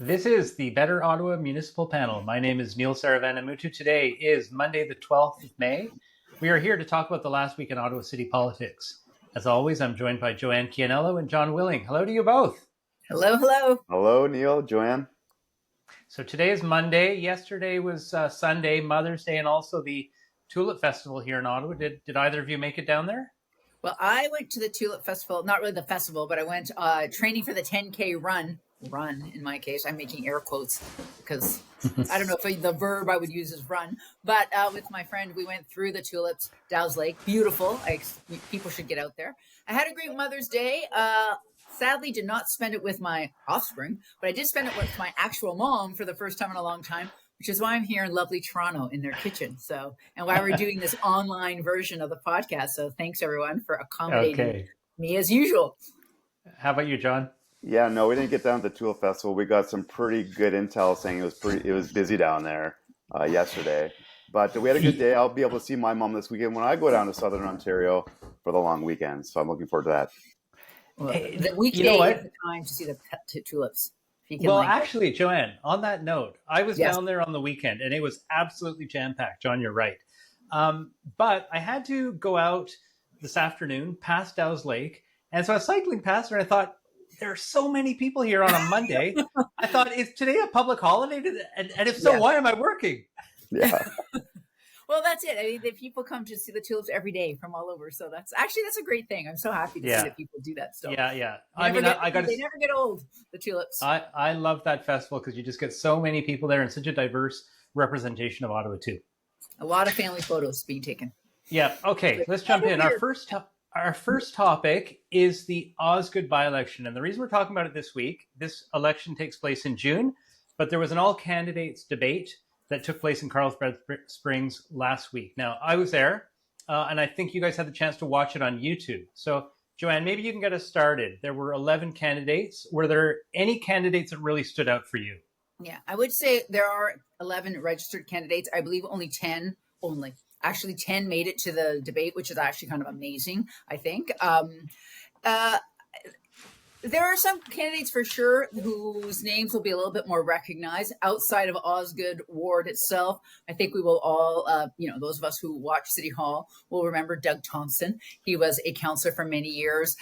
This is the Better Ottawa Municipal Panel. My name is Neil Saravanamutu. Today is Monday, the 12th of May. We are here to talk about the last week in Ottawa City politics. As always, I'm joined by Joanne Chianello and John Willing. Hello to you both. Hello, hello. Hello, Neil, Joanne. So today is Monday. Yesterday was Sunday, Mother's Day, and also the Tulip Festival here in Ottawa. Did either of you make it down there? Well, I went to the Tulip Festival, not really the festival, but I went training for the 10K run. Run, in my case. I'm making air quotes because I don't know if the verb I would use is run. But with my friend, we went through the tulips, Dow's Lake. Beautiful. People should get out there. I had a great Mother's Day. Sadly, did not spend it with my offspring, but I did spend it with my actual mom for the first time in a long time, which is why I'm here in lovely Toronto in their kitchen. So, and why we're doing this online version of the podcast. So thanks everyone for accommodating me as usual. How about you, John? Yeah, no, we didn't get down to the Tulip Festival. We got some pretty good intel saying it was busy down there yesterday. But we had a good day. I'll be able to see my mom this weekend when I go down to Southern Ontario for the long weekend. So I'm looking forward to that. Well, the weekday is the time to see the tulips. Well, actually, Joanne, on that note, I was down there on the weekend and it was absolutely jam-packed. John, you're right. But I had to go out this afternoon past Dow's Lake. And so I was cycling past her and I thought, there are so many people here on a Monday. I thought, is today a public holiday? And if so, why am I working? Yeah. Well, that's it. I mean, the people come to see the tulips every day from all over. So that's a great thing. I'm so happy to see that people do that stuff. Yeah. They never get old, the tulips. I love that festival because you just get so many people there and such a diverse representation of Ottawa too. A lot of family photos being taken. Yeah. Okay. Let's jump in. Our first topic is the Osgood by-election. And the reason we're talking about it this week, this election takes place in June, but there was an all-candidates debate that took place in Carlsbad Springs last week. Now, I was there, and I think you guys had the chance to watch it on YouTube. So, Joanne, maybe you can get us started. There were 11 candidates. Were there any candidates that really stood out for you? Yeah, I would say there are 11 registered candidates. I believe only 10 Actually, 10 made it to the debate, which is actually kind of amazing, I think. There are some candidates for sure whose names will be a little bit more recognized outside of Osgood ward itself. I think we will all, those of us who watch City Hall will remember Doug Thompson. He was a councillor for many years.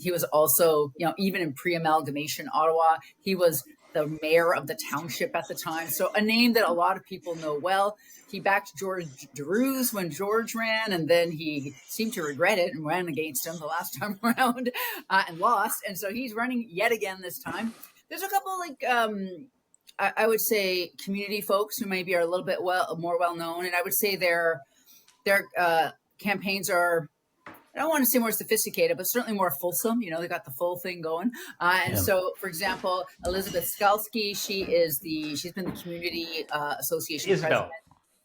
He was also, even in pre-amalgamation Ottawa, he was the mayor of the township at the time. So a name that a lot of people know well. He backed George Derues when George ran, and then he seemed to regret it and ran against him the last time around and lost. And so he's running yet again this time. There's a couple I would say community folks who maybe are a little bit more well known, and I would say their campaigns are, I don't want to say more sophisticated, but certainly more fulsome. They got the full thing going. So, for example, Elizabeth Skalski, she's been the community association president.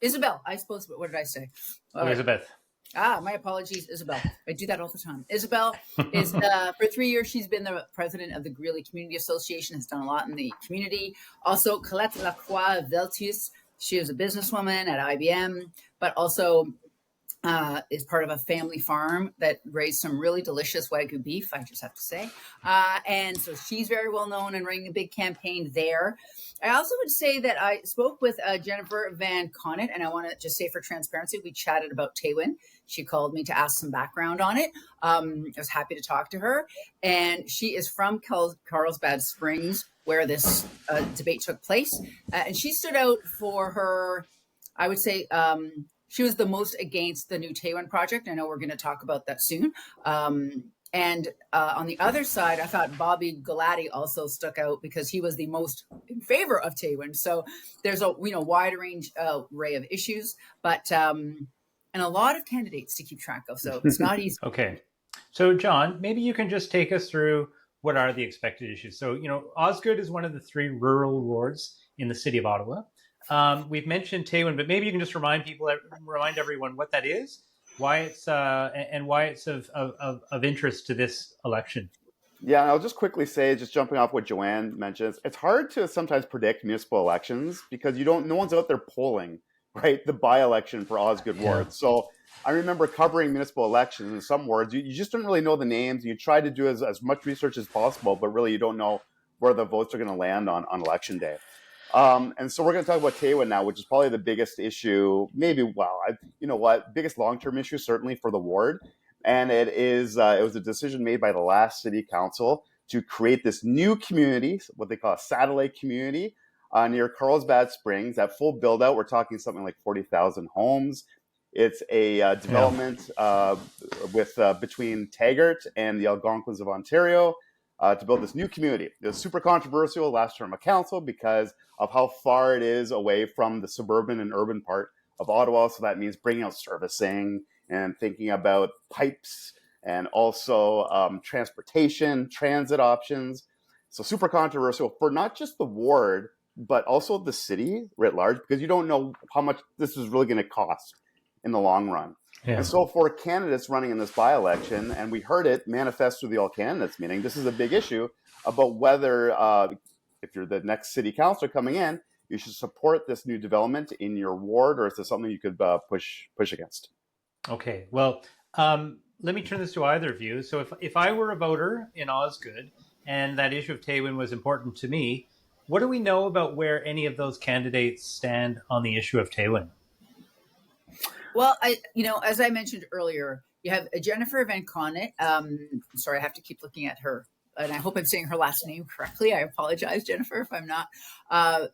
Isabel, I suppose. What did I say? Elizabeth. My apologies, Isabel. I do that all the time. Isabel is, for 3 years, she's been the president of the Greeley Community Association, has done a lot in the community. Also, Colette Lacroix-Veltius, she is a businesswoman at IBM, but also is part of a family farm that raised some really delicious Wagyu beef, I just have to say. And so she's very well known and running a big campaign there. I also would say that I spoke with Jennifer Van Connet, and I want to just say for transparency, we chatted about Taywin. She called me to ask some background on it. I was happy to talk to her. And she is from Carlsbad Springs, where this debate took place. And she stood out for her, I would say, she was the most against the new Taywin project. I know we're going to talk about that soon. And on the other side, I thought Bobby Galati also stuck out because he was the most in favor of Taywin. So there's a wide range array of issues, but and a lot of candidates to keep track of. So it's not easy. Okay. So John, maybe you can just take us through what are the expected issues. So, Osgood is one of the 3 rural wards in the city of Ottawa. We've mentioned Taywin, but maybe you can just remind everyone what that is, why it's and why it's of interest to this election. Yeah, I'll just quickly say, just jumping off what Joanne mentions, it's hard to sometimes predict municipal elections because no one's out there polling, right? The by-election for Osgood ward. So I remember covering municipal elections in some wards. You just don't really know the names. You try to do as much research as possible, but really you don't know where the votes are going to land on election day. And so we're going to talk about Taywin now, which is probably the biggest issue, biggest long-term issue, certainly for the ward. And it was a decision made by the last city council to create this new community, what they call a satellite community, near Carlsbad Springs. That full build out, we're talking something like 40,000 homes. It's a development between Taggart and the Algonquins of Ontario to build this new community. It was super controversial last term of council because of how far it is away from the suburban and urban part of Ottawa. So that means bringing out servicing and thinking about pipes and also transportation, transit options. So super controversial for not just the ward, but also the city writ large, because you don't know how much this is really going to cost in the long run. Yeah. And so for candidates running in this by-election, and we heard it manifest through the all candidates meeting, this is a big issue about whether, if you're the next city councilor coming in, you should support this new development in your ward, or is this something you could push against? Okay, well, let me turn this to either of you. So if I were a voter in Osgood and that issue of Taywin was important to me, what do we know about where any of those candidates stand on the issue of Taywin? Well, as I mentioned earlier, you have Jennifer Van Connet. Sorry, I have to keep looking at her, and I hope I'm saying her last name correctly. I apologize, Jennifer, if I'm not.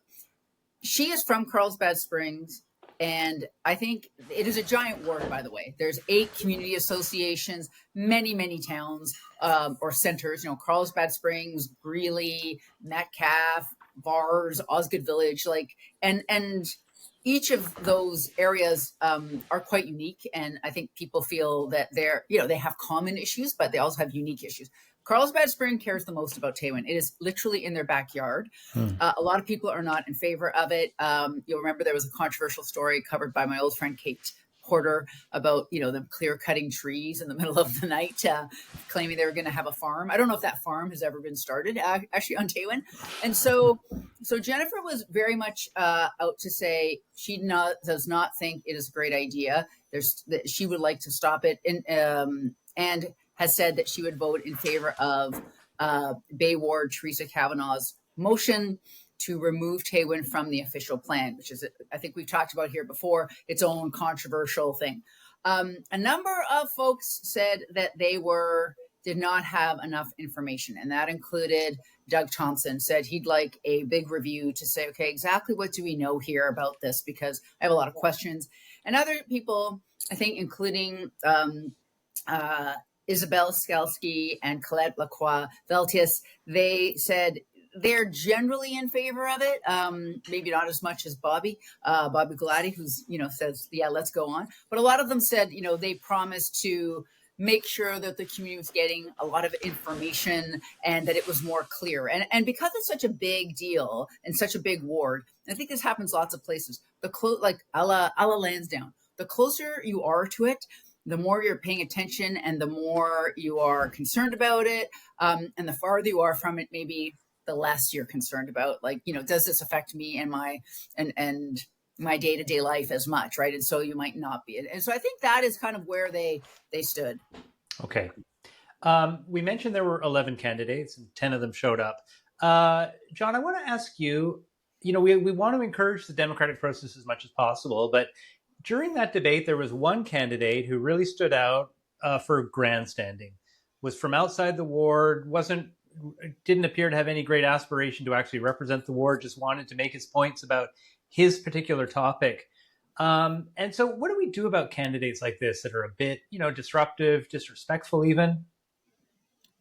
She is from Carlsbad Springs, and I think it is a giant ward, by the way. There's 8 community associations, many, many towns or centers, Carlsbad Springs, Greeley, Metcalfe, Vars, Osgood Village, and each of those areas are quite unique, and I think people feel that they have common issues, but they also have unique issues. Carlsbad Spring cares the most about Taywin. It is literally in their backyard. A lot of people are not in favor of it. You'll remember there was a controversial story covered by my old friend Kate Porter about them clear cutting trees in the middle of the night, claiming they were going to have a farm. I don't know if that farm has ever been started actually on Taywin. And so Jennifer was very much out to say she does not think it is a great idea. That she would like to stop it, and has said that she would vote in favor of Bay Ward Teresa Kavanaugh's motion to remove Taywin from the official plan, which is, I think we've talked about here before, its own controversial thing. A number of folks said that they did not have enough information, and that included Doug Thompson said he'd like a big review to say, okay, exactly what do we know here about this? Because I have a lot of questions. And other people, I think, including Isabelle Skalski and Colette Lacroix-Veltius, they said they're generally in favor of it. Maybe not as much as Bobby Glady, who's, says, yeah, let's go on. But a lot of them said, they promised to make sure that the community was getting a lot of information and that it was more clear. And because it's such a big deal and such a big ward, I think this happens lots of places. Like a la Lansdowne, the closer you are to it, the more you're paying attention and the more you are concerned about it. And the farther you are from it, maybe the less you're concerned about, does this affect me and my day-to-day life as much, right? And so you might not be. And so I think that is kind of where they stood. Okay. We mentioned there were 11 candidates and 10 of them showed up. John, I want to ask you, we want to encourage the democratic process as much as possible, but during that debate, there was one candidate who really stood out for grandstanding, was from outside the ward, didn't appear to have any great aspiration to actually represent the ward, just wanted to make his points about his particular topic. And so what do we do about candidates like this that are a bit, disruptive, disrespectful even?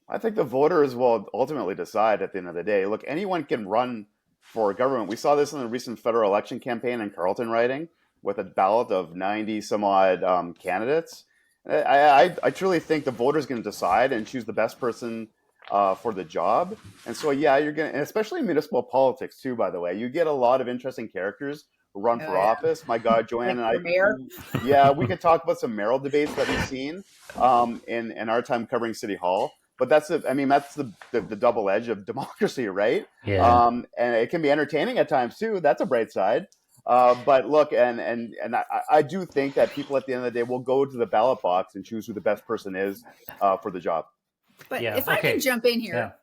I think the voters will ultimately decide at the end of the day. Look, anyone can run for government. We saw this in the recent federal election campaign in Carleton riding with a ballot of 90 some odd candidates. I truly think the voters going to decide and choose the best person for the job. And so, yeah, you're going to, and especially in municipal politics too, by the way, you get a lot of interesting characters who run for office. My God, Joanne like and I, mayor. Yeah, we could talk about some mayoral debates that we've seen in our time covering City Hall. But that's the double edge of democracy, right? Yeah. And it can be entertaining at times too. That's a bright side. But look, and I do think that people at the end of the day will go to the ballot box and choose who the best person is for the job. But if I can jump in here,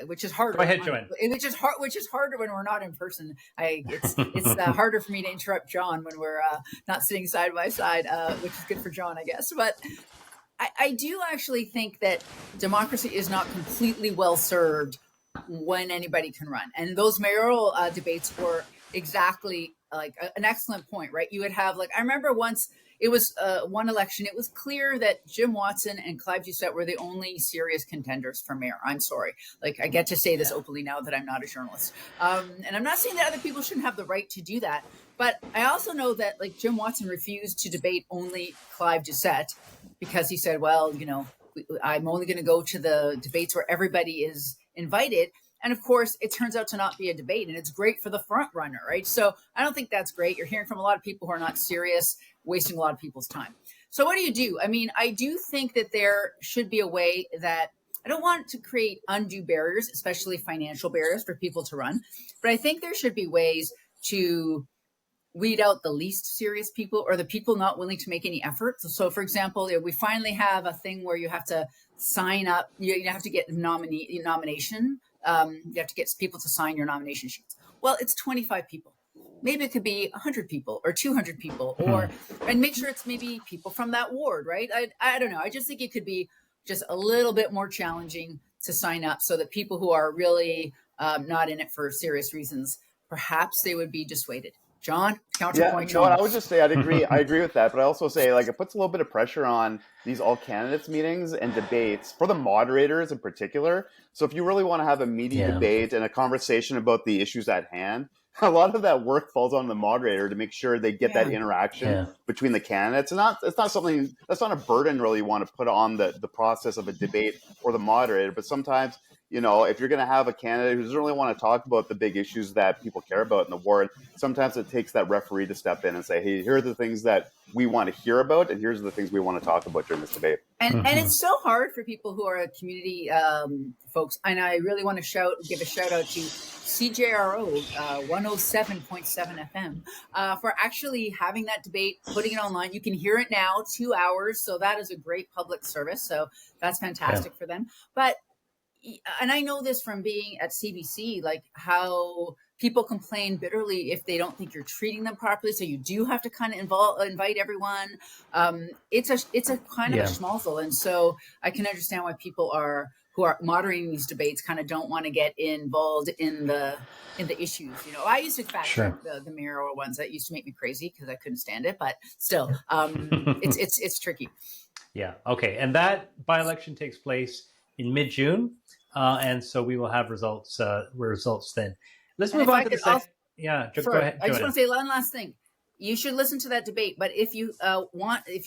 which is harder. Go ahead, Joanne. Which is harder when we're not in person. It's harder for me to interrupt John when we're not sitting side by side, which is good for John, I guess. But I do actually think that democracy is not completely well served when anybody can run. And those mayoral debates were exactly like an excellent point, right? You would have, like, I remember once it was one election, it was clear that Jim Watson and Clive Doucette were the only serious contenders for mayor. I'm sorry. Like, I get to say this openly now that I'm not a journalist. And I'm not saying that other people shouldn't have the right to do that. But I also know that, like, Jim Watson refused to debate only Clive Doucette because he said, well, you know, I'm only going to go to the debates where everybody is invited. And of course, it turns out to not be a debate, and it's great for the front runner, right? So I don't think that's great. You're hearing from a lot of people who are not serious, wasting a lot of people's time. So what do you do? I mean, I do think that there should be a way that I don't want to create undue barriers, especially financial barriers for people to run. But I think there should be ways to weed out the least serious people or the people not willing to make any effort. So for example, we finally have a thing where you have to sign up. You have to get nomination. You have to get people to sign your nomination sheets. Well, it's 25 people. Maybe it could be 100 people or 200 people, and make sure it's maybe people from that ward, right? I don't know. I just think it could be just a little bit more challenging to sign up so that people who are really not in it for serious reasons, perhaps they would be dissuaded. John, counterpoint. John. I would just say I agree with that, but I also say, like, it puts a little bit of pressure on these all candidates meetings and debates for the moderators in particular. So if you really want to have a meaty debate and a conversation about the issues at hand, a lot of that work falls on the moderator to make sure they get that interaction between the candidates. And it's not something that's not a burden really you want to put on the process of a debate or the moderator, but sometimes, you know, if you're going to have a candidate who doesn't really want to talk about the big issues that people care about in the ward, sometimes it takes that referee to step in and say, hey, here are the things that we want to hear about, and here's the things we want to talk about during this debate. And it's so hard for people who are community folks. And I really want to give a shout out to CJRO 107.7 FM for actually having that debate, putting it online. You can hear it now, 2 hours. So that is a great public service. So that's fantastic for them. But and I know this from being at CBC, like how people complain bitterly if they don't think you're treating them properly. So you do have to kind of invite everyone. It's a kind of a schmaltzel. And so I can understand why people who are moderating these debates kind of don't want to get involved in the issues. You know, I used to fact check the mayoral ones. That used to make me crazy because I couldn't stand it. But still, it's tricky. Yeah. Okay. And that by-election takes place in mid-June. And so we will have results then. Let's move on to the second. Go ahead. I just want to say one last thing. You should listen to that debate, but if you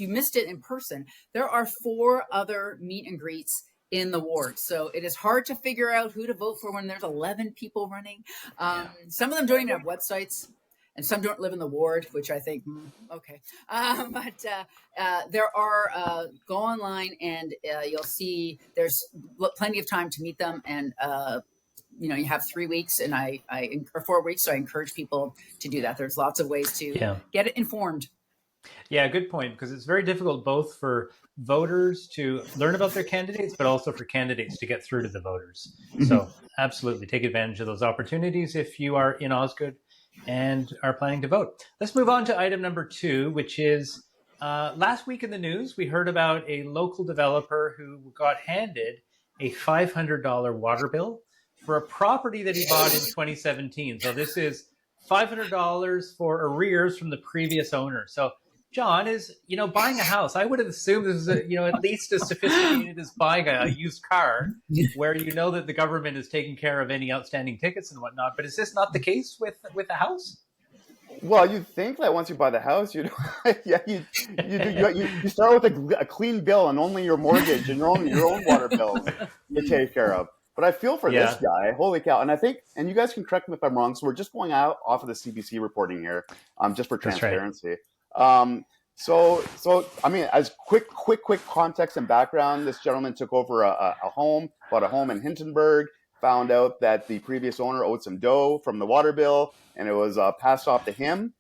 missed it in person, there are 4 other meet and greets in the ward. So it is hard to figure out who to vote for when there's 11 people running. Some of them don't even have websites. And some don't live in the ward, which I think, okay. But there are, go online and you'll see there's plenty of time to meet them. And, you know, you have 3 weeks or 4 weeks. So I encourage people to do that. There's lots of ways to get it informed. Yeah, good point, because it's very difficult both for voters to learn about their candidates, but also for candidates to get through to the voters. So absolutely take advantage of those opportunities if you are in Osgood and are planning to vote. Let's move on to item number 2, which is last week in the news, we heard about a local developer who got handed a $500 water bill for a property that he bought in 2017. So this is $500 for arrears from the previous owner. So John, is, you know, buying a house, I would have assumed this is, at least as sophisticated as buying a used car, where you know that the government is taking care of any outstanding tickets and whatnot. But is this not the case with a house? Well, you'd think that once you buy the house, you start with a clean bill and only your mortgage and your own water bills to take care of. But I feel for this guy, holy cow! And I think, and you guys can correct me if I'm wrong. So we're just going off of the CBC reporting here, just for transparency. So I mean, as quick context and background, this gentleman took over bought a home in Hintonburg, found out that the previous owner owed some dough from the water bill, and it was passed off to him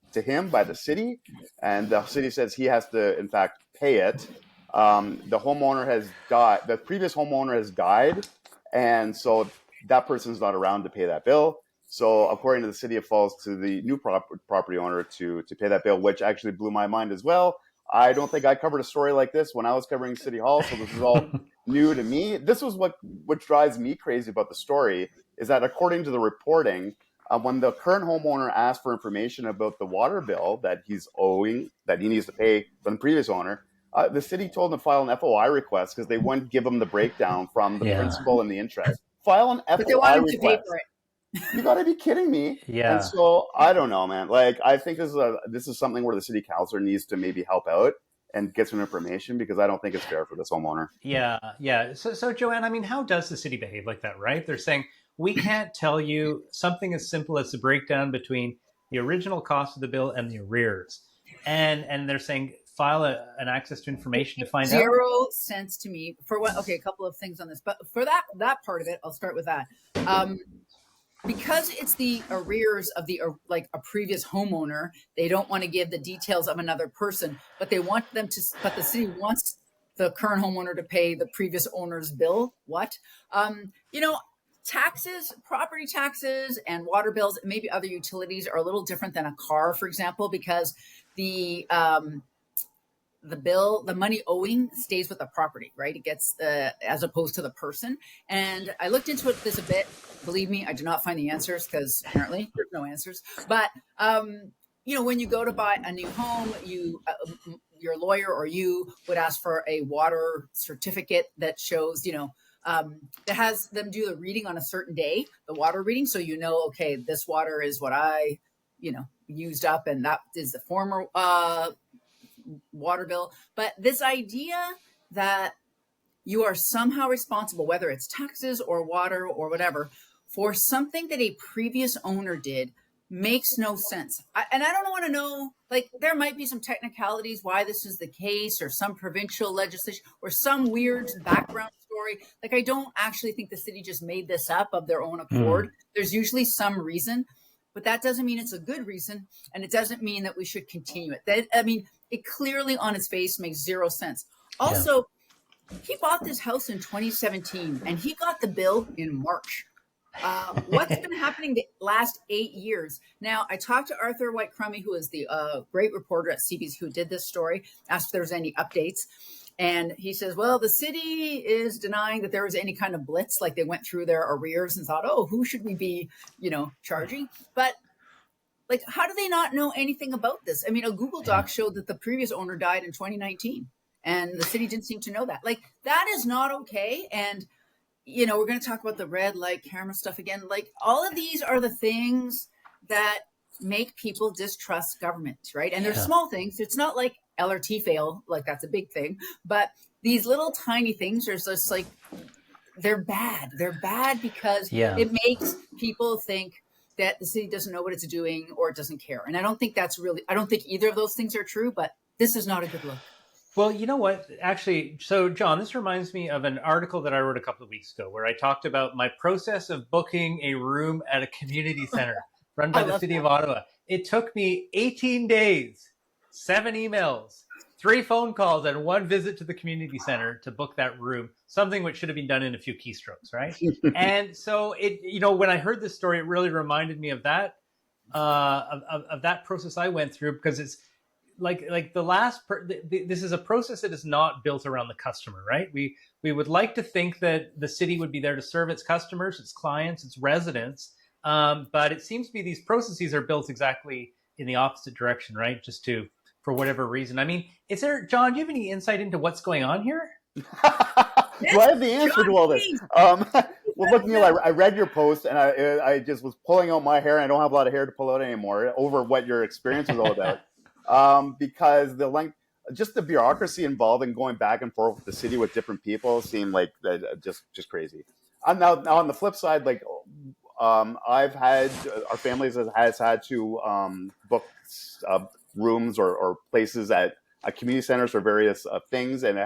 by the city, and the city says he has to, in fact, pay it. The homeowner has died. The previous homeowner has died, and so that person's not around to pay that bill. So according to the city, it falls to the new property owner to pay that bill, which actually blew my mind as well. I don't think I covered a story like this when I was covering City Hall, so this is all new to me. This was what drives me crazy about the story, is that according to the reporting, when the current homeowner asked for information about the water bill that he's owing, that he needs to pay from the previous owner, the city told him to file an FOI request because they wouldn't give him the breakdown from the principal and the interest. File an But they FOI want him to request. pay for it. You got to be kidding me. Yeah. And so I don't know, man. Like, I think this is something where the city councilor needs to maybe help out and get some information, because I don't think it's fair for this homeowner. Yeah. So Joanne, I mean, how does the city behave like that, right? They're saying, we can't tell you something as simple as the breakdown between the original cost of the bill and the arrears. And they're saying, file an access to information to find out. 0 cents to me for what? Okay, a couple of things on this, but for that part of it, I'll start with that. Because it's the arrears of like a previous homeowner, they don't want to give the details of another person, but they want them to. But the city wants the current homeowner to pay the previous owner's bill. What? Taxes, property taxes, and water bills, and maybe other utilities are a little different than a car, for example, because the bill, the money owing stays with the property, right? It gets as opposed to the person. And I looked into this a bit. Believe me, I did not find the answers, because apparently there's no answers. But when you go to buy a new home, your lawyer or you would ask for a water certificate that shows, that has them do the reading on a certain day, the water reading, so okay, this water is what I used up, and that is the former water bill. But this idea that you are somehow responsible, whether it's taxes or water or whatever, for something that a previous owner did makes no sense. And I don't want to know, like, there might be some technicalities why this is the case, or some provincial legislation, or some weird background story. Like, I don't actually think the city just made this up of their own accord. There's usually some reason, but that doesn't mean it's a good reason, and it doesn't mean that we should continue it. It clearly on its face makes 0 sense. Also, he bought this house in 2017, and he got the bill in March. What's been happening the last 8 years? Now, I talked to Arthur White-Crummey, who is the great reporter at CBC who did this story, asked if there was any updates. And he says, well, the city is denying that there was any kind of blitz, like they went through their arrears and thought, oh, who should we be, charging? But like, how do they not know anything about this? I mean, a Google Doc showed that the previous owner died in 2019, and the city didn't seem to know that. Like, that is not okay. And we're going to talk about the red light camera stuff again. Like, all of these are the things that make people distrust government, right? And they're small things. It's not like LRT fail, like that's a big thing. But these little tiny things are just like, they're bad. They're bad because it makes people think that the city doesn't know what it's doing or it doesn't care. And I don't think either of those things are true, but this is not a good look. Well, you know what? Actually, so John, this reminds me of an article that I wrote a couple of weeks ago where I talked about my process of booking a room at a community center run by the city of Ottawa. It took me 18 days, 7 emails, 3 phone calls, and 1 visit to the community center to book that room, something which should have been done in a few keystrokes, right? And so when I heard this story, it really reminded me of that, of that process I went through, because it's, like the last, this is a process that is not built around the customer, right? We would like to think that the city would be there to serve its customers, its clients, its residents. But it seems to be these processes are built exactly in the opposite direction, right? For whatever reason. I mean, John, do you have any insight into what's going on here? Do I have the answer to all this? Well, look, Neil, I read your post, and I just was pulling out my hair, and I don't have a lot of hair to pull out anymore over what your experience was all about. Because just the bureaucracy involved in going back and forth with the city with different people seemed like just crazy. Now on the flip side, like I've had, our families has had to book rooms or places at community centers for various things, and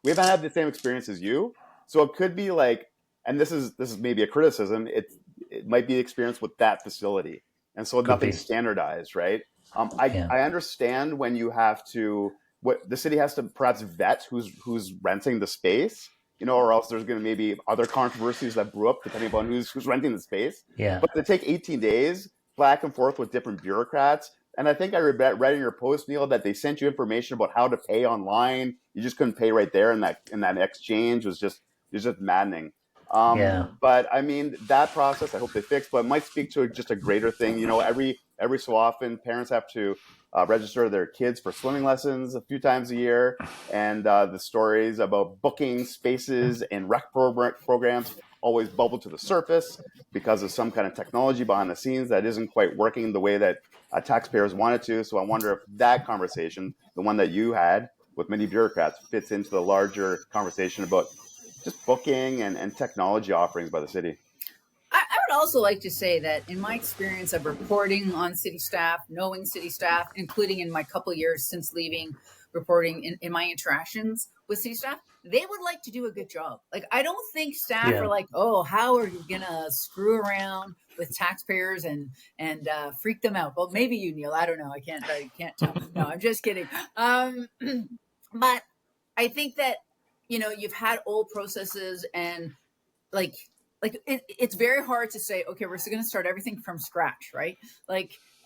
we haven't had the same experience as you. So it could be like, and this is maybe a criticism, it might be the experience with that facility, and so nothing's standardized, right? I understand when you have to, what the city has to perhaps vet who's renting the space, or else there's going to maybe other controversies that brew up depending upon who's renting the space. Yeah. But to take 18 days back and forth with different bureaucrats, and I think I read in your post, Neil, that they sent you information about how to pay online. You just couldn't pay right there, and that exchange was just maddening. But I mean, that process, I hope they fix, but it might speak to just a greater thing. Every so often, parents have to register their kids for swimming lessons a few times a year, and the stories about booking spaces and rec programs always bubble to the surface because of some kind of technology behind the scenes that isn't quite working the way that taxpayers want it to. So I wonder if that conversation, the one that you had with many bureaucrats, fits into the larger conversation about just booking and technology offerings by the city. I would also like to say that in my experience of reporting on city staff, knowing city staff, including in my couple years since leaving, reporting in my interactions with city staff, they would like to do a good job. Like, I don't think staff are like, oh, how are you gonna screw around with taxpayers and freak them out? Well, maybe you, Neil. I don't know. I can't tell. No, I'm just kidding. But I think that you've had old processes and like it's very hard to say, okay, we're going to start everything from scratch, right?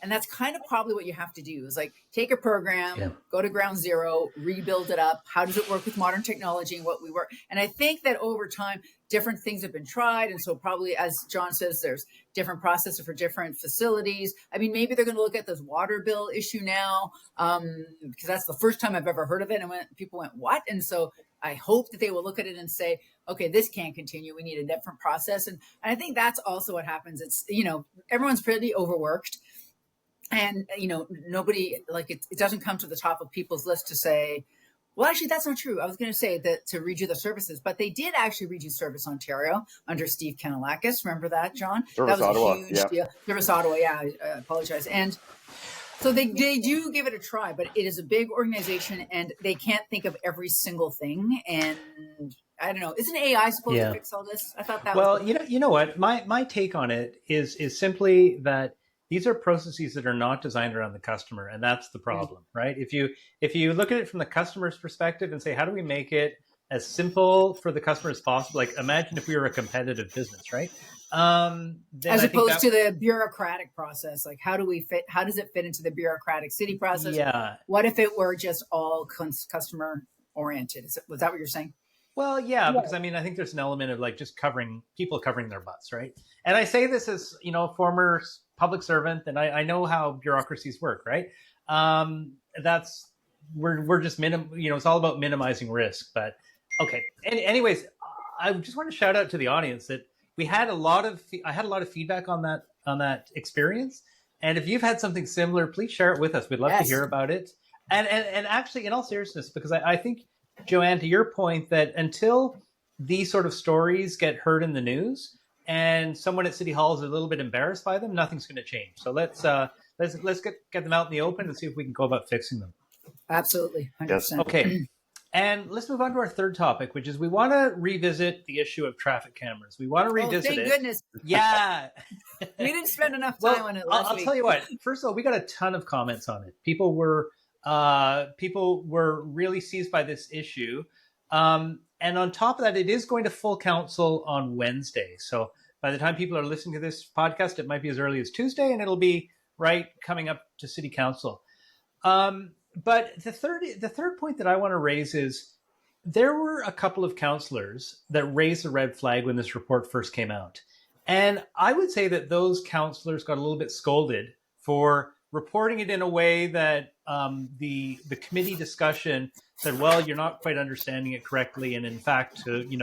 And that's kind of probably what you have to do is take a program, go to ground zero, rebuild it up. How does it work with modern technology and what we work? And I think that over time, different things have been tried. And so probably, as John says, there's different processes for different facilities. I mean, maybe they're going to look at this water bill issue now, because that's the first time I've ever heard of it. And people went, what? And so I hope that they will look at it and say, okay, this can't continue. We need a different process. And I think that's also what happens. It's, everyone's pretty overworked. And, nobody, it doesn't come to the top of people's list to say, well, actually, that's not true. I was going to say that to redo the services, but they did actually redo Service Ontario under Steve Kanellakis. Remember that, John? Service that was Ottawa, a huge deal. Service Ottawa, yeah, I apologize. And so they do give it a try, but it is a big organization and they can't think of every single thing. And I don't know, isn't AI supposed to fix all this? I thought that was... Well, you know what? My take on it is simply that these are processes that are not designed around the customer, and that's the problem, right? If you look at it from the customer's perspective and say, how do we make it as simple for the customer as possible? Like, imagine if we were a competitive business, right? As opposed to the bureaucratic process, like how does it fit into the bureaucratic city process? Yeah. What if it were just all customer oriented? Was that what you're saying? Well, yeah, because I mean, I think there's an element of like just covering their butts, right? And I say this as, a former public servant, and I know how bureaucracies work, right? We're just it's all about minimizing risk. But okay. Anyways, I just want to shout out to the audience that I had a lot of feedback on that experience. And if you've had something similar, please share it with us. We'd love to hear about it. And actually, in all seriousness, because I think, Joanne, to your point, that until these sort of stories get heard in the news and someone at City Hall is a little bit embarrassed by them, nothing's going to change. So let's get them out in the open and see if we can go about fixing them. Absolutely. 100%. Yes. Okay. And let's move on to our third topic, which is we want to revisit the issue of traffic cameras. We want to revisit it. Thank goodness. Yeah. We didn't spend enough time on it last week. I'll tell you what. First of all, we got a ton of comments on it. People were really seized by this issue. And on top of that, it is going to full council on Wednesday. So by the time people are listening to this podcast, it might be as early as Tuesday, and it'll be coming up to City Council. But the third point that I want to raise is there were a couple of councillors that raised the red flag when this report first came out. And I would say that those councillors got a little bit scolded for reporting it in a way that the committee discussion said, well, you're not quite understanding it correctly. And in fact, if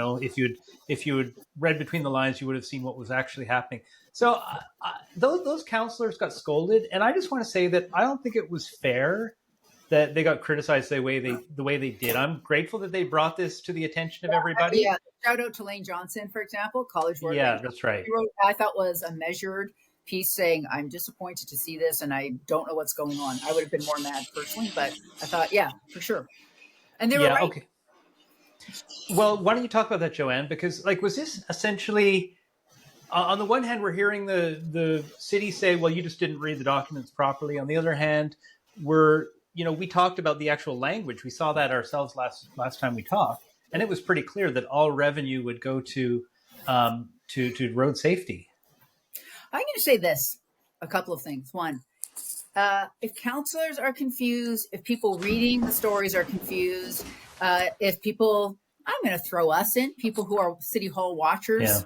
you had read between the lines, you would have seen what was actually happening. So those councillors got scolded. And I just want to say that I don't think it was fair that they got criticized the way they did. I'm grateful that they brought this to the attention of everybody. Yeah, shout out to Lane Johnson, for example, College Board. Yeah, that's right. He wrote, I thought was a measured piece saying, I'm disappointed to see this and I don't know what's going on. I would have been more mad personally, but I thought, yeah, for sure. And they were right. Okay. Well, why don't you talk about that, Joanne? Because was this essentially, on the one hand, we're hearing the city say, well, you just didn't read the documents properly. On the other hand, we talked about the actual language. We saw that ourselves last time we talked. and it was pretty clear that all revenue would go to road safety. I'm going to say this, a couple of things. One, if counselors are confused, if people reading the stories are confused, if people, I'm going to throw us in, people who are City Hall watchers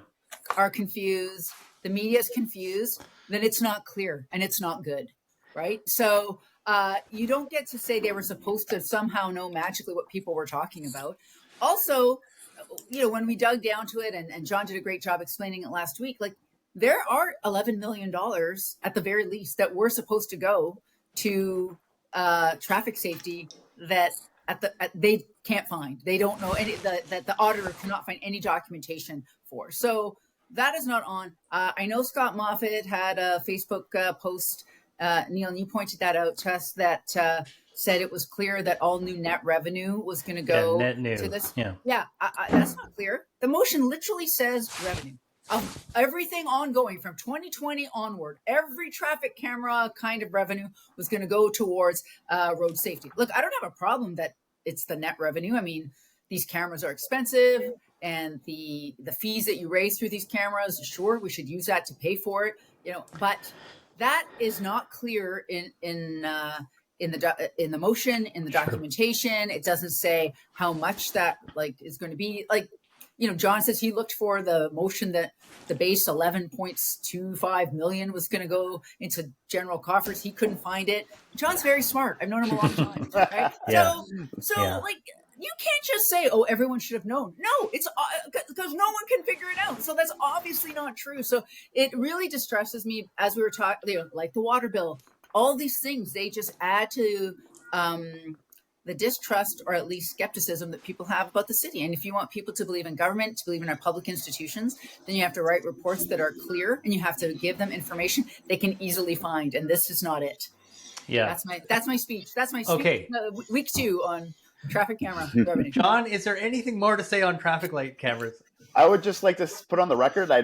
are confused, the media is confused, then it's not clear and it's not good, right? So you don't get to say they were supposed to somehow know magically what people were talking about. Also, when we dug down to it, and John did a great job explaining it last week, like, there are $11 million at the very least that were supposed to go to traffic safety that they can't find. They don't know any, that the auditor cannot find any documentation for. So that is not on. I know Scott Moffat had a Facebook post, Neil, and you pointed that out to us, that said it was clear that all new net revenue was going to go net new. to this. Yeah, That's not clear. The motion literally says revenue. Of everything ongoing from 2020 onward, every traffic camera kind of revenue was going to go towards road safety. Look, I don't have a problem that it's the net revenue. I mean, these cameras are expensive, and the fees that you raise through these cameras, sure, we should use that to pay for it, but that is not clear in the motion, in the documentation. It doesn't say how much that is going to be. John says he looked for the motion that the base 11.25 million was going to go into general coffers. He couldn't find it. John's very smart. I've known him a long time. Right? So you can't just say, oh, everyone should have known. No, it's because no one can figure it out. So that's obviously not true. So it really distresses me, as we were talking, like the water bill, all these things, they just add to the distrust, or at least skepticism, that people have about the city. And if you want people to believe in government, to believe in our public institutions, then you have to write reports that are clear, and you have to give them information they can easily find. And this is not it. Yeah, that's my speech. That's my speech. Okay. Week 2 on traffic camera revenue. John, is there anything more to say on traffic light cameras? I would just like to put on the record, I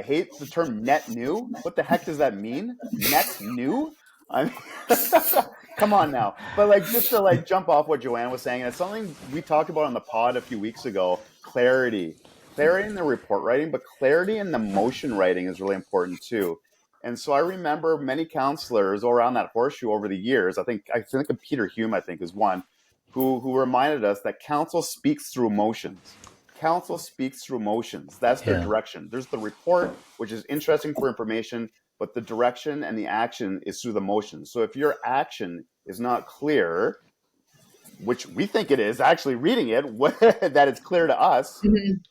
hate the term net new. What the heck does that mean? Net new? I mean, come on now. But just to jump off what Joanne was saying, and it's something we talked about on the pod a few weeks ago, clarity in the report writing, but clarity in the motion writing is really important too. And so I remember many counselors around that horseshoe over the years. I think Peter Hume, is one who reminded us that council speaks through motions. Council speaks through motions. That's their direction. There's the report, which is interesting for information, but the direction and the action is through the motion. So if your action is not clear, which we think it is, actually reading it, that it's clear to us,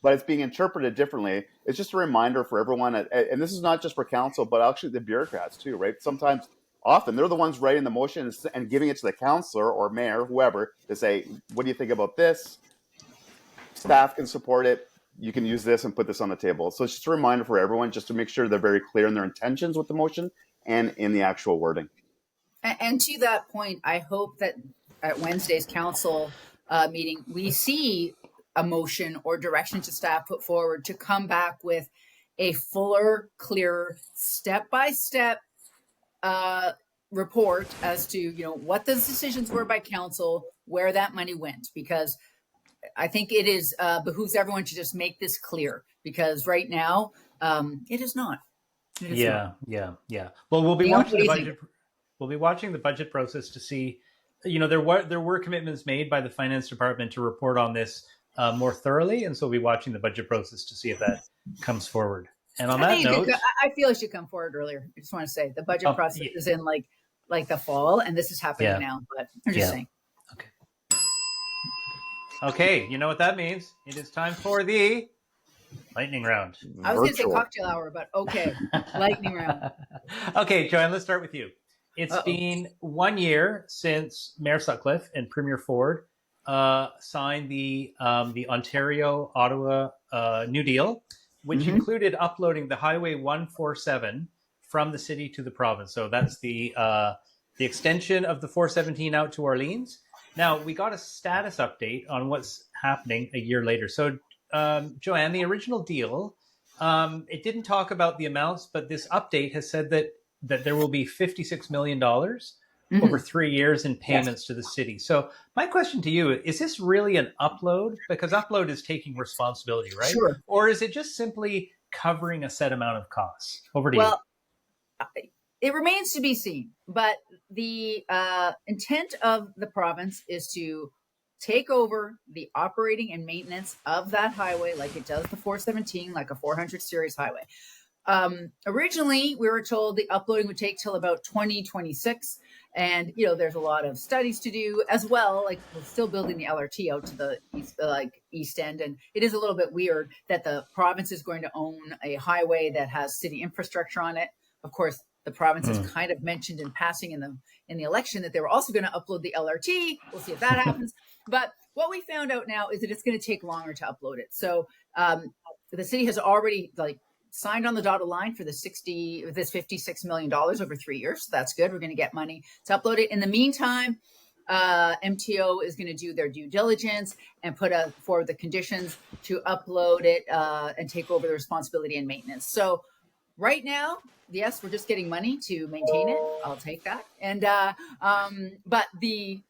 but it's being interpreted differently, it's just a reminder for everyone. And this is not just for council, but actually the bureaucrats too, right? Often they're the ones writing the motion and giving it to the councillor or mayor, whoever, to say, what do you think about this? Staff can support it. You can use this and put this on the table. So it's just a reminder for everyone, just to make sure they're very clear in their intentions with the motion and in the actual wording. And to that point, I hope that at Wednesday's council meeting, we see a motion or direction to staff put forward to come back with a fuller, clearer, step-by-step report as to, what the decisions were by council, where that money went, because I think it is behooves everyone to just make this clear, because right now it is not. Yeah. Well, we'll be watching the budget. We'll be watching the budget process to see. There were commitments made by the finance department to report on this more thoroughly, and so we'll be watching the budget process to see if that comes forward. And on that note, I feel it should come forward earlier. I just want to say the budget process is in like the fall, and this is happening now. But I'm just saying. Okay, you know what that means. It is time for the lightning round. I was going to say cocktail hour, but okay, lightning round. Okay, Joanne, let's start with you. It's been 1 year since Mayor Sutcliffe and Premier Ford signed the Ontario-Ottawa New Deal, which included uploading the Highway 147 from the city to the province. So that's the extension of the 417 out to Orleans. Now, we got a status update on what's happening a year later. So, Joanne, the original deal, it didn't talk about the amounts, but this update has said that there will be $56 million over 3 years in payments to the city. So my question to you, is this really an upload? Because upload is taking responsibility, right? Sure. Or is it just simply covering a set amount of costs? Over to you. Well, it remains to be seen, but the intent of the province is to take over the operating and maintenance of that highway like it does the 417, like a 400 series highway. Originally, we were told the uploading would take till about 2026. And, there's a lot of studies to do as well. Like, we're still building the LRT out to the east end. And it is a little bit weird that the province is going to own a highway that has city infrastructure on it. Of course, the province has kind of mentioned in passing in the election that they were also going to upload the LRT. We'll see if that happens. But what we found out now is that it's going to take longer to upload it. So the city has already signed on the dotted line for this $56 million over 3 years. So that's good. We're going to get money to upload it. In the meantime, MTO is going to do their due diligence and put forward the conditions to upload it and take over the responsibility and maintenance. So right now, yes, we're just getting money to maintain it. I'll take that. And but the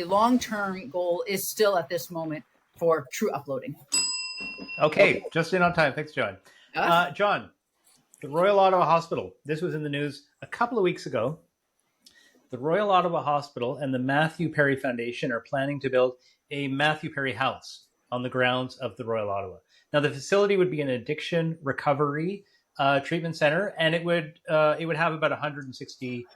long-term goal is still at this moment for true uploading. Okay, just in on time. Thanks, John. John, the Royal Ottawa Hospital. This was in the news a couple of weeks ago. The Royal Ottawa Hospital and the Matthew Perry Foundation are planning to build a Matthew Perry House on the grounds of the Royal Ottawa. Now, the facility would be an addiction recovery treatment center, and it would have about 160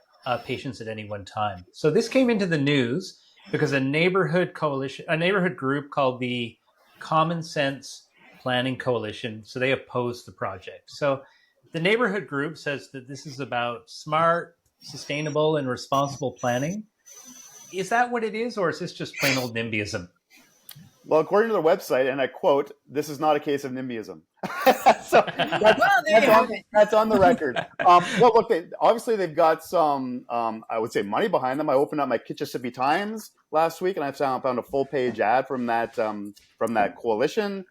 patients at any one time. So this came into the news because a neighborhood group called the Common Sense Planning Coalition, so they opposed the project. So the neighborhood group says that this is about smart, sustainable, and responsible planning. Is that what it is, or is this just plain old NIMBYism? Well, according to their website, and I quote, "This is not a case of NIMBYism." So that's on the record. Well, look, obviously they've got some, I would say, money behind them. I opened up my Kitchissippi Times last week, and I found a full-page ad from that coalition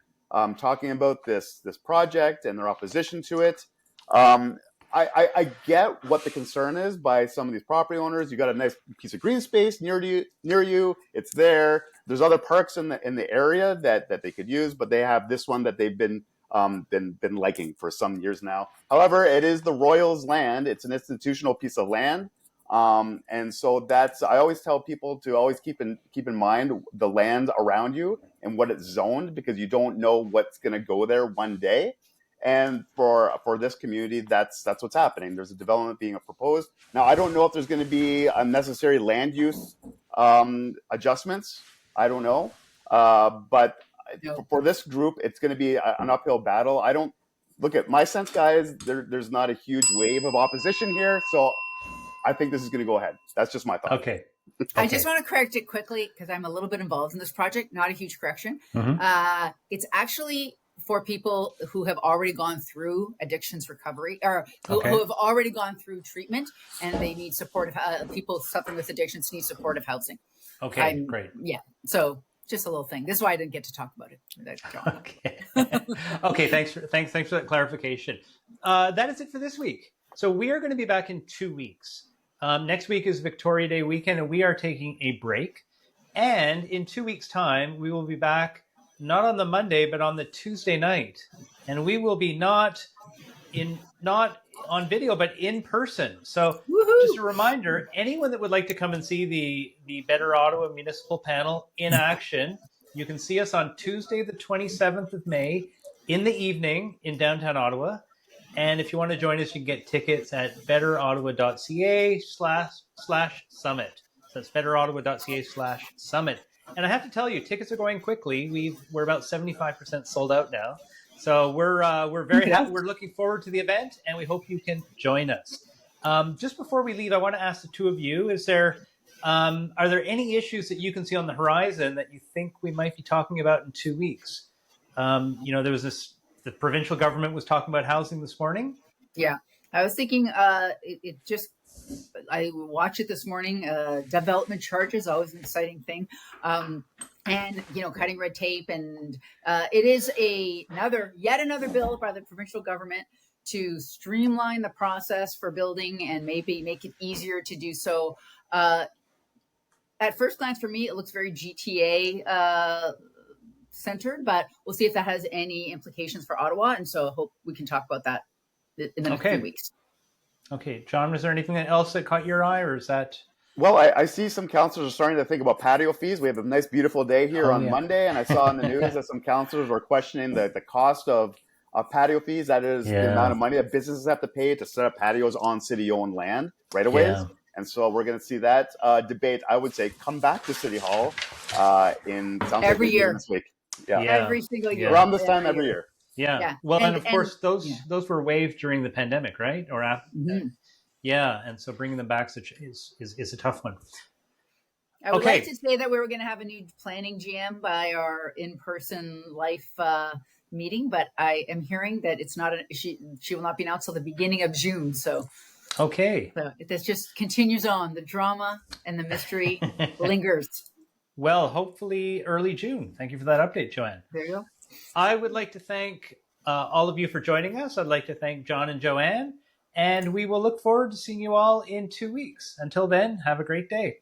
talking about this project and their opposition to it. I get what the concern is by some of these property owners. You got a nice piece of green space near you. It's there. There's other parks in the area that they could use, but they have this one that they've been liking for some years now. However, it is the Royals' land. It's an institutional piece of land, and so I always tell people to always keep in mind the land around you and what it's zoned, because you don't know what's going to go there one day. And for this community, that's what's happening. There's a development being proposed. Now, I don't know if there's going to be unnecessary land use adjustments. I don't know. But for this group, it's going to be an uphill battle. I don't look at my sense, guys. There's not a huge wave of opposition here. So I think this is going to go ahead. That's just my thought. Okay. I just want to correct it quickly because I'm a little bit involved in this project. Not a huge correction. It's actually for people who have already gone through addictions recovery, or who have already gone through treatment, and they need supportive. People suffering with addictions need supportive housing. Okay, great. Yeah. So just a little thing. This is why I didn't get to talk about it. Okay. Okay. Thanks for that clarification. That is it for this week. So we are going to be back in 2 weeks. Next week is Victoria Day weekend, and we are taking a break. And in 2 weeks' time, we will be back not on the Monday, but on the Tuesday night. And we will be not on video, but in person. So just a reminder, anyone that would like to come and see the Better Ottawa Municipal Panel in action, you can see us on Tuesday, the 27th of May in the evening in downtown Ottawa. And if you want to join us, you can get tickets at betterottawa.ca/summit. So that's betterottawa.ca/summit. And I have to tell you, tickets are going quickly. We're about 75% sold out now. So we're very happy. We're looking forward to the event, and we hope you can join us. Just before we leave, I want to ask the two of you: are there any issues that you can see on the horizon that you think we might be talking about in 2 weeks? There was the provincial government was talking about housing this morning. Yeah, I was thinking. I watched it this morning. Development charges, always an exciting thing. And, cutting red tape. And it is yet another bill by the provincial government to streamline the process for building and maybe make it easier to do so. At first glance, for me, it looks very GTA centered, but we'll see if that has any implications for Ottawa. And so I hope we can talk about that in the next few weeks. Okay, John, was there anything else that caught your eye, or is that? Well, I see some councillors are starting to think about patio fees. We have a nice, beautiful day here on Monday, and I saw in the news that some councillors were questioning the cost of patio fees. That is the amount of money that businesses have to pay to set up patios on city-owned land right away. Yeah. And so we're going to see that debate, I would say, come back to City Hall every year this week. Every single year. Around this time every year. Yeah. Well, and of course, those were waived during the pandemic, right? Or after. Mm-hmm. Yeah, and so bringing them back is a tough one. I would like to say that we were going to have a new planning GM by our in-person life meeting, but I am hearing that it's not. She will not be announced till the beginning of June. So this just continues on. The drama and the mystery lingers. Well, hopefully early June. Thank you for that update, Joanne. There you go. I would like to thank all of you for joining us. I'd like to thank John and Joanne, and we will look forward to seeing you all in 2 weeks. Until then, have a great day.